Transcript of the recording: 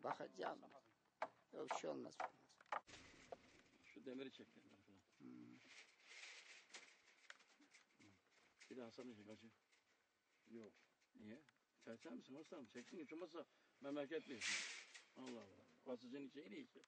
Bakacağım, bakacağım. Yok bir şey olmaz. Şu demiri çek demiri falan. Bir de Hasan'ı çek acı. Yok. Niye? Çeksen misin Hasan? Çektin hiç olmazsa memleketliyiz. Allah Allah. Basıcının içi en iyisi.